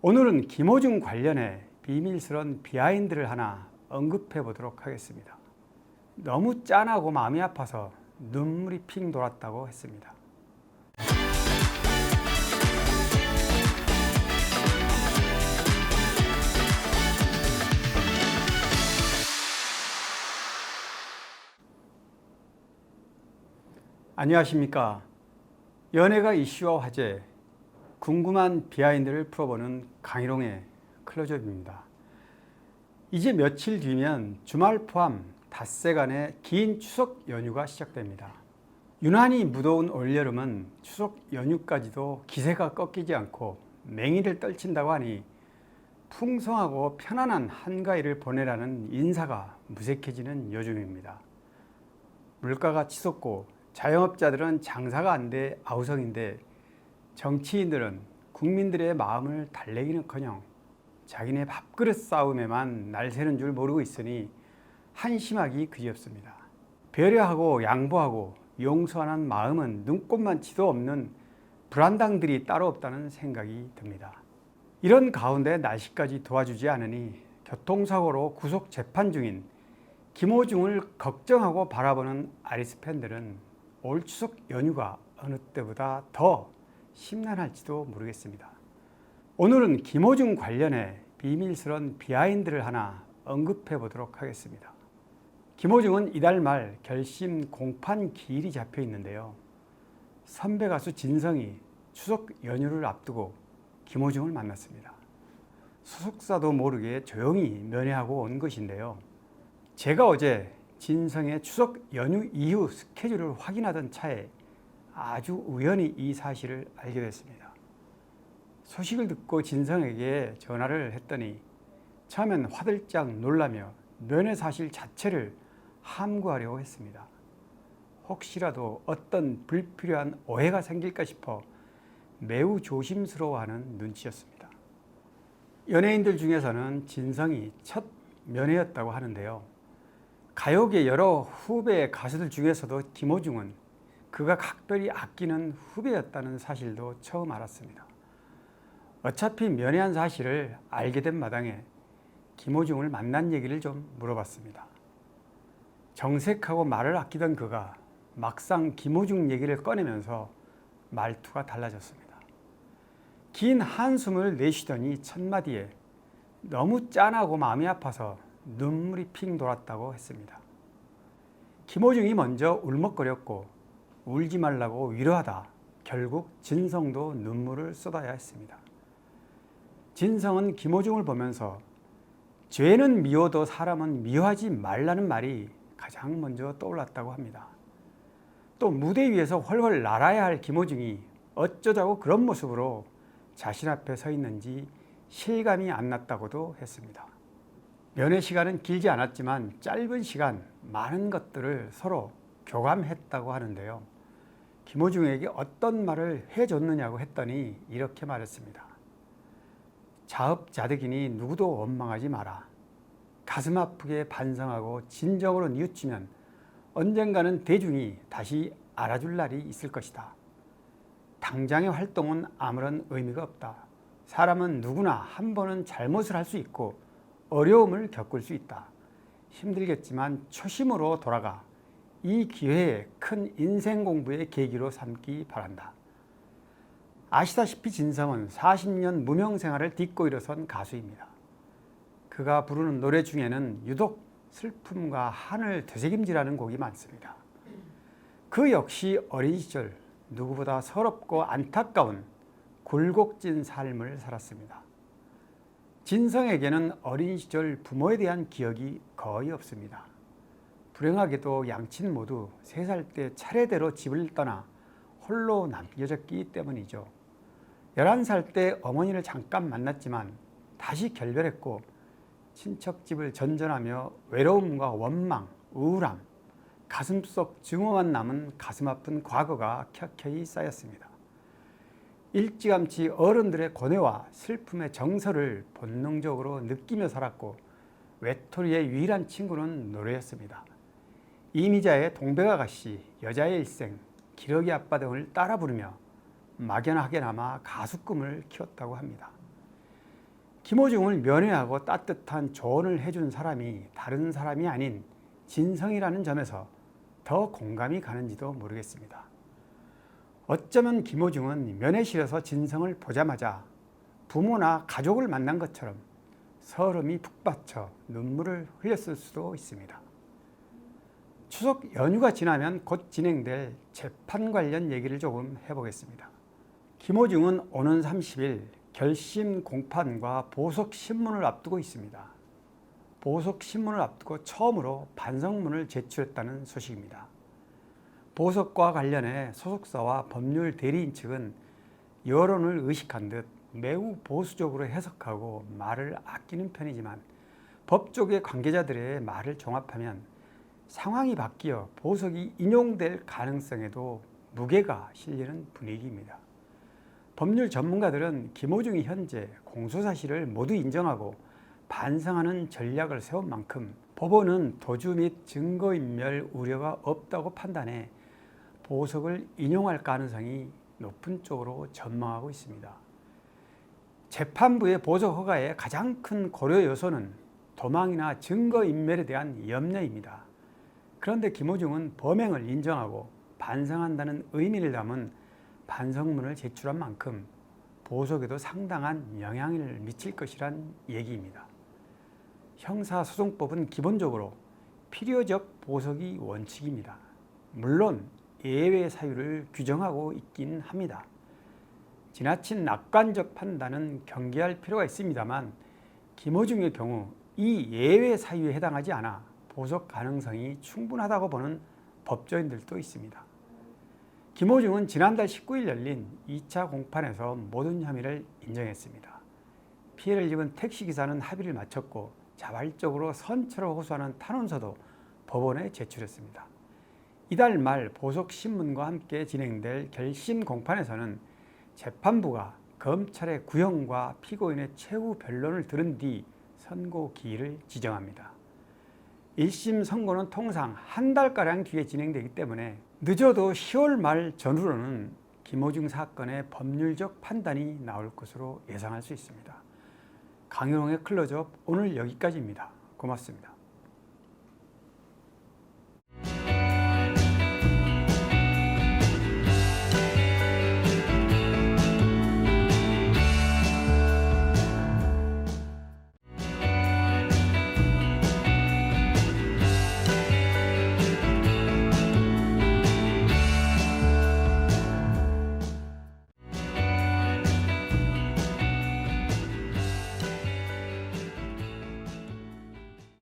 오늘은 김호중 관련해 비밀스러운 비하인드를 하나 언급해 보도록 하겠습니다. 너무 짠하고 마음이 아파서 눈물이 핑 돌았다고 했습니다. 안녕하십니까. 연예가 이슈와 화제, 궁금한 비하인드를 풀어보는 강희롱의 클로즈업입니다. 이제 며칠 뒤면 주말 포함 닷새간의 긴 추석 연휴가 시작됩니다. 유난히 무더운 올여름은 추석 연휴까지도 기세가 꺾이지 않고 맹위를 떨친다고 하니 풍성하고 편안한 한가위를 보내라는 인사가 무색해지는 요즘입니다. 물가가 치솟고 자영업자들은 장사가 안 돼 아우성인데 정치인들은 국민들의 마음을 달래기는커녕 자기네 밥그릇 싸움에만 날새는 줄 모르고 있으니 한심하기 그지없습니다. 배려하고 양보하고 용서하는 마음은 눈꼽만치도 없는 불안당들이 따로 없다는 생각이 듭니다. 이런 가운데 날씨까지 도와주지 않으니 교통사고로 구속 재판 중인 김호중을 걱정하고 바라보는 아리스 팬들은 올 추석 연휴가 어느 때보다 더 심란할지도 모르겠습니다. 오늘은 김호중 관련해 비밀스러운 비하인드를 하나 언급해 보도록 하겠습니다. 김호중은 이달 말 결심 공판 기일이 잡혀 있는데요. 선배 가수 진성이 추석 연휴를 앞두고 김호중을 만났습니다. 소속사도 모르게 조용히 면회하고 온 것인데요. 제가 어제 진성의 추석 연휴 이후 스케줄을 확인하던 차에 아주 우연히 이 사실을 알게 됐습니다. 소식을 듣고 진성에게 전화를 했더니 처음엔 화들짝 놀라며 면회 사실 자체를 함구하려고 했습니다. 혹시라도 어떤 불필요한 오해가 생길까 싶어 매우 조심스러워하는 눈치였습니다. 연예인들 중에서는 진성이 첫 면회였다고 하는데요. 가요계 여러 후배 가수들 중에서도 김호중은 그가 각별히 아끼는 후배였다는 사실도 처음 알았습니다. 어차피 면회한 사실을 알게 된 마당에 김호중을 만난 얘기를 좀 물어봤습니다. 정색하고 말을 아끼던 그가 막상 김호중 얘기를 꺼내면서 말투가 달라졌습니다. 긴 한숨을 내쉬더니 첫마디에 너무 짠하고 마음이 아파서 눈물이 핑 돌았다고 했습니다. 김호중이 먼저 울먹거렸고 울지 말라고 위로하다 결국 진성도 눈물을 쏟아야 했습니다. 진성은 김호중을 보면서 죄는 미워도 사람은 미워하지 말라는 말이 가장 먼저 떠올랐다고 합니다. 또 무대 위에서 훨훨 날아야 할 김호중이 어쩌자고 그런 모습으로 자신 앞에 서 있는지 실감이 안 났다고도 했습니다. 면회 시간은 길지 않았지만 짧은 시간 많은 것들을 서로 교감했다고 하는데요. 김호중에게 어떤 말을 해줬느냐고 했더니 이렇게 말했습니다. 자업자득이니 누구도 원망하지 마라. 가슴 아프게 반성하고 진정으로 뉘우치면 언젠가는 대중이 다시 알아줄 날이 있을 것이다. 당장의 활동은 아무런 의미가 없다. 사람은 누구나 한 번은 잘못을 할 수 있고 어려움을 겪을 수 있다. 힘들겠지만 초심으로 돌아가 이 기회에 큰 인생 공부의 계기로 삼기 바란다. 아시다시피 진성은 40년 무명 생활을 딛고 일어선 가수입니다. 그가 부르는 노래 중에는 유독 슬픔과 한을 되새김질하는 곡이 많습니다. 그 역시 어린 시절 누구보다 서럽고 안타까운 굴곡진 삶을 살았습니다. 진성에게는 어린 시절 부모에 대한 기억이 거의 없습니다. 불행하게도 양친 모두 3살 때 차례대로 집을 떠나 홀로 남겨졌기 때문이죠. 11살 때 어머니를 잠깐 만났지만 다시 결별했고 친척집을 전전하며 외로움과 원망, 우울함, 가슴속 증오만 남은 가슴 아픈 과거가 켜켜이 쌓였습니다. 일찌감치 어른들의 고뇌와 슬픔의 정서를 본능적으로 느끼며 살았고 외톨이의 유일한 친구는 노래였습니다. 이미자의 동백아가씨, 여자의 일생, 기러기 아빠 등을 따라 부르며 막연하게나마 가수 꿈을 키웠다고 합니다. 김호중을 면회하고 따뜻한 조언을 해준 사람이 다른 사람이 아닌 진성이라는 점에서 더 공감이 가는지도 모르겠습니다. 어쩌면 김호중은 면회실에서 진성을 보자마자 부모나 가족을 만난 것처럼 설움이 북받쳐 눈물을 흘렸을 수도 있습니다. 추석 연휴가 지나면 곧 진행될 재판 관련 얘기를 조금 해보겠습니다. 김호중은 오는 30일 결심 공판과 보석 신문을 앞두고 있습니다. 보석 신문을 앞두고 처음으로 반성문을 제출했다는 소식입니다. 보석과 관련해 소속사와 법률 대리인 측은 여론을 의식한 듯 매우 보수적으로 해석하고 말을 아끼는 편이지만 법조계 관계자들의 말을 종합하면 상황이 바뀌어 보석이 인용될 가능성에도 무게가 실리는 분위기입니다. 법률 전문가들은 김호중이 현재 공소사실을 모두 인정하고 반성하는 전략을 세운 만큼 법원은 도주 및 증거인멸 우려가 없다고 판단해 보석을 인용할 가능성이 높은 쪽으로 전망하고 있습니다. 재판부의 보석 허가의 가장 큰 고려 요소는 도망이나 증거인멸에 대한 염려입니다. 그런데 김호중은 범행을 인정하고 반성한다는 의미를 담은 반성문을 제출한 만큼 보석에도 상당한 영향을 미칠 것이란 얘기입니다. 형사소송법은 기본적으로 필요적 보석이 원칙입니다. 물론 예외 사유를 규정하고 있긴 합니다. 지나친 낙관적 판단은 경계할 필요가 있습니다만 김호중의 경우 이 예외 사유에 해당하지 않아 보석 가능성이 충분하다고 보는 법조인들도 있습니다. 김호중은 지난달 19일 열린 2차 공판에서 모든 혐의를 인정했습니다. 피해를 입은 택시기사는 합의를 마쳤고 자발적으로 선처를 호소하는 탄원서도 법원에 제출했습니다. 이달 말 보석신문과 함께 진행될 결심 공판에서는 재판부가 검찰의 구형과 피고인의 최후 변론을 들은 뒤 선고 기일을 지정합니다. 1심 선고는 통상 한 달가량 뒤에 진행되기 때문에 늦어도 10월 말 전후로는 김호중 사건의 법률적 판단이 나올 것으로 예상할 수 있습니다. 강일홍의 클로즈업 오늘 여기까지입니다. 고맙습니다.